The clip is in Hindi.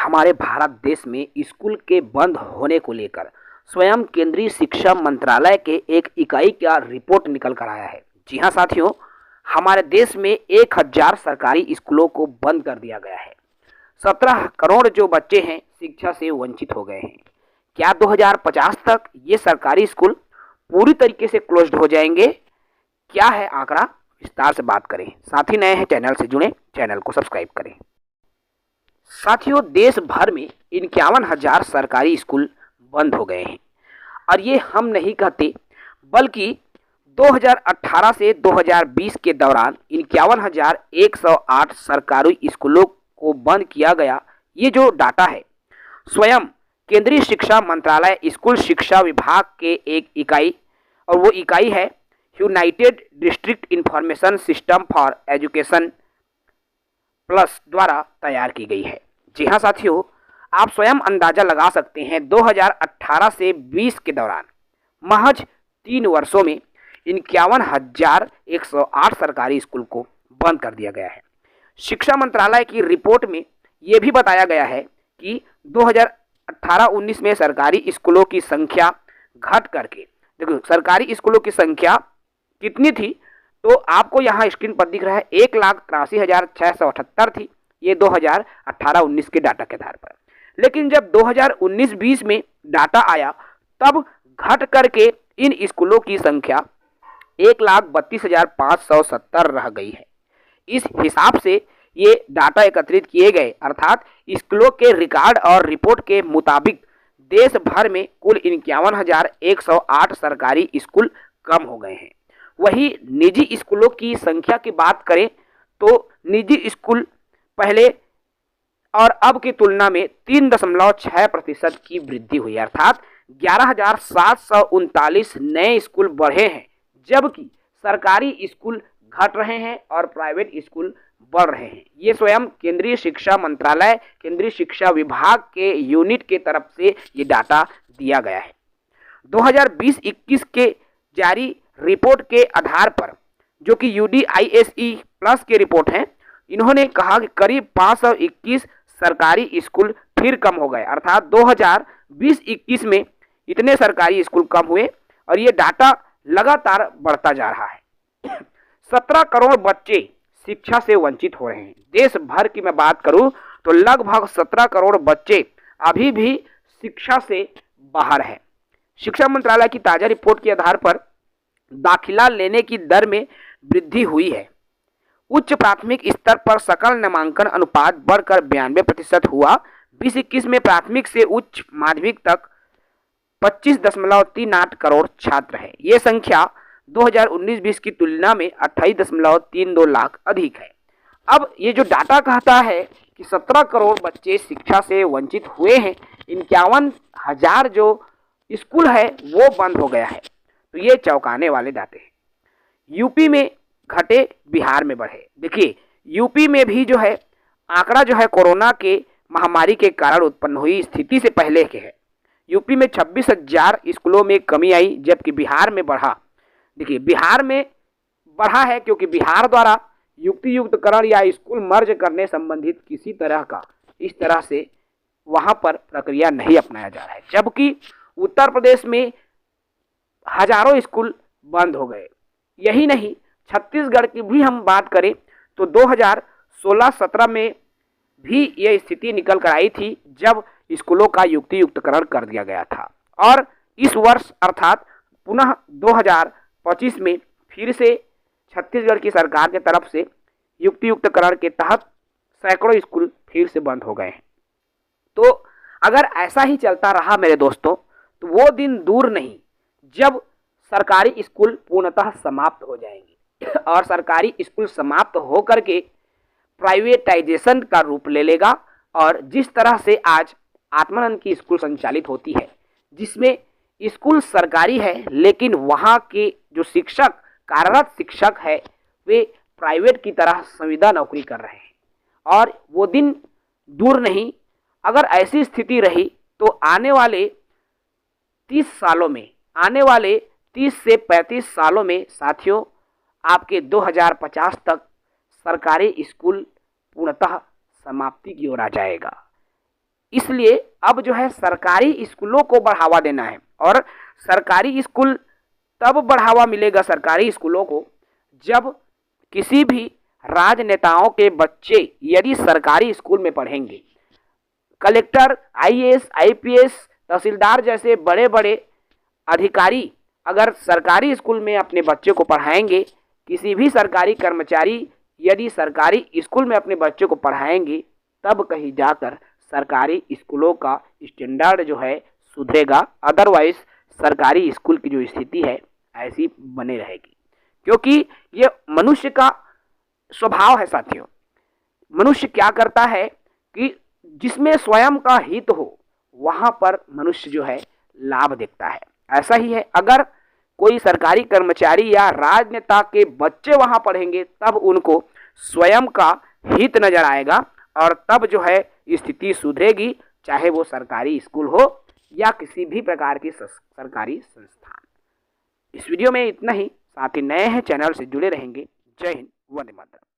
हमारे भारत देश में स्कूल के बंद होने को लेकर स्वयं केंद्रीय शिक्षा मंत्रालय के एक इकाई का रिपोर्ट निकल कर आया है। जी हाँ साथियों, हमारे देश में 1000 सरकारी स्कूलों को बंद कर दिया गया है। 17 करोड़ जो बच्चे हैं शिक्षा से वंचित हो गए हैं। क्या 2050 तक ये सरकारी स्कूल पूरी तरीके से क्लोज्ड हो जाएंगे? क्या है आंकड़ा, विस्तार से बात करें। साथ ही नए हैं चैनल से जुड़े, चैनल को सब्सक्राइब करें। साथियों, देश भर में 51,000 सरकारी स्कूल बंद हो गए हैं और ये हम नहीं कहते बल्कि 2018 से 2020 के दौरान 51,108 सरकारी स्कूलों को बंद किया गया। ये जो डाटा है स्वयं केंद्रीय शिक्षा मंत्रालय स्कूल शिक्षा विभाग के एक इकाई, और वो इकाई है United district information system for education plus द्वारा तैयार की गई है। जी हाँ साथियों, आप स्वयं अंदाजा लगा सकते हैं 2018 से 20 के दौरान महज 3 वर्षों में 51,108 सरकारी स्कूल को बंद कर दिया गया है। शिक्षा मंत्रालय की रिपोर्ट में ये भी बताया गया है कि 2018-19 में सरकारी स्कूलों की संख्या घट करके, देखो सरकारी स्कूलों की संख्या कितनी थी, तो आपको यहाँ स्क्रीन पर दिख रहा है 1,83,678 थी। ये 2018-19 के डाटा के आधार पर। लेकिन जब 2019-20 में डाटा आया तब घट करके इन स्कूलों की संख्या 1,32,570 रह गई है। इस हिसाब से ये डाटा एकत्रित किए गए, अर्थात स्कूलों के रिकॉर्ड और रिपोर्ट के मुताबिक देश भर में कुल 51,108 सरकारी स्कूल कम हो गए हैं। वही निजी स्कूलों की संख्या की बात करें तो निजी स्कूल पहले और अब की तुलना में 3.6% की वृद्धि हुई, अर्थात 11,739 नए स्कूल बढ़े हैं, जबकि सरकारी स्कूल घट रहे हैं और प्राइवेट स्कूल बढ़ रहे हैं। ये स्वयं केंद्रीय शिक्षा मंत्रालय, केंद्रीय शिक्षा विभाग के यूनिट के तरफ से ये डाटा दिया गया है। 2020-21 के जारी रिपोर्ट के आधार पर, जो कि UDISE प्लस की रिपोर्ट है, इन्होंने कहा कि करीब 521 सरकारी स्कूल फिर कम हो गए, अर्थात 2020-21 में इतने सरकारी स्कूल कम हुए और ये डाटा लगातार बढ़ता जा रहा है। 17 करोड़ बच्चे शिक्षा से वंचित हो रहे हैं। देश भर की मैं बात करूं तो लगभग 17 करोड़ बच्चे अभी भी शिक्षा से बाहर हैं। शिक्षा मंत्रालय की ताजा रिपोर्ट के आधार पर दाखिला लेने की दर में वृद्धि हुई है। उच्च प्राथमिक स्तर पर सकल नामांकन अनुपात बढ़कर 92% हुआ। 2021 में प्राथमिक से उच्च माध्यमिक तक 25.38 करोड़ छात्र हैं। ये संख्या 2019-20 की तुलना में 28.32 लाख अधिक है। अब ये जो डाटा कहता है कि 17 करोड़ बच्चे शिक्षा से वंचित हुए हैं, 51,000 जो स्कूल है वो बंद हो गया है, तो ये चौंकाने वाले डाटे हैं। यूपी में घटे, बिहार में बढ़े। देखिए यूपी में भी जो है आंकड़ा जो है कोरोना के महामारी के कारण उत्पन्न हुई स्थिति से पहले के है। यूपी में 26,000 स्कूलों में कमी आई, जबकि बिहार में बढ़ा। देखिए बिहार में बढ़ा है क्योंकि बिहार द्वारा युक्तियुक्तकरण या स्कूल मर्ज करने संबंधित किसी तरह का इस तरह से वहां पर प्रक्रिया नहीं अपनाया जा रहा है, जबकि उत्तर प्रदेश में हजारों स्कूल बंद हो गए। यही नहीं, छत्तीसगढ़ की भी हम बात करें तो 2016-17 में भी ये स्थिति निकल कर आई थी जब स्कूलों का युक्तियुक्तकरण कर दिया गया था। और इस वर्ष अर्थात पुनः 2025 में फिर से छत्तीसगढ़ की सरकार के तरफ से युक्तियुक्तकरण के तहत सैकड़ों स्कूल फिर से बंद हो गए हैं। तो अगर ऐसा ही चलता रहा मेरे दोस्तों, तो वो दिन दूर नहीं जब सरकारी स्कूल पूर्णतः समाप्त हो जाएंगे और सरकारी स्कूल समाप्त हो करके प्राइवेटाइजेशन का रूप ले लेगा। और जिस तरह से आज आत्मानंद की स्कूल संचालित होती है, जिसमें स्कूल सरकारी है लेकिन वहाँ के जो शिक्षक, कार्यरत शिक्षक है, वे प्राइवेट की तरह संविदा नौकरी कर रहे हैं, और वो दिन दूर नहीं। अगर ऐसी स्थिति रही तो आने वाले 30 सालों में, आने वाले 30 से 35 सालों में साथियों, आपके 2050 तक सरकारी स्कूल पूर्णतः समाप्ति की ओर आ जाएगा। इसलिए अब जो है सरकारी स्कूलों को बढ़ावा देना है। और सरकारी स्कूल तब बढ़ावा मिलेगा सरकारी स्कूलों को जब किसी भी राजनेताओं के बच्चे यदि सरकारी स्कूल में पढ़ेंगे। कलेक्टर, आईएएस, आईपीएस, तहसीलदार जैसे बड़े बड़े अधिकारी अगर सरकारी स्कूल में अपने बच्चे को पढ़ाएंगे, किसी भी सरकारी कर्मचारी यदि सरकारी स्कूल में अपने बच्चे को पढ़ाएंगे, तब कहीं जाकर सरकारी स्कूलों का स्टैंडर्ड जो है सुधरेगा। अदरवाइज सरकारी स्कूल की जो स्थिति है ऐसी बने रहेगी, क्योंकि ये मनुष्य का स्वभाव है साथियों। मनुष्य क्या करता है कि जिसमें स्वयं का हित हो वहां पर मनुष्य जो है लाभ देखता है। ऐसा ही है, अगर कोई सरकारी कर्मचारी या राजनेता के बच्चे वहां पढ़ेंगे तब उनको स्वयं का हित नजर आएगा और तब जो है स्थिति सुधरेगी, चाहे वो सरकारी स्कूल हो या किसी भी प्रकार की सरकारी संस्थान। इस वीडियो में इतना ही। साथ ही नए हैं चैनल से जुड़े रहेंगे। जय हिंद, वंदे मातरम।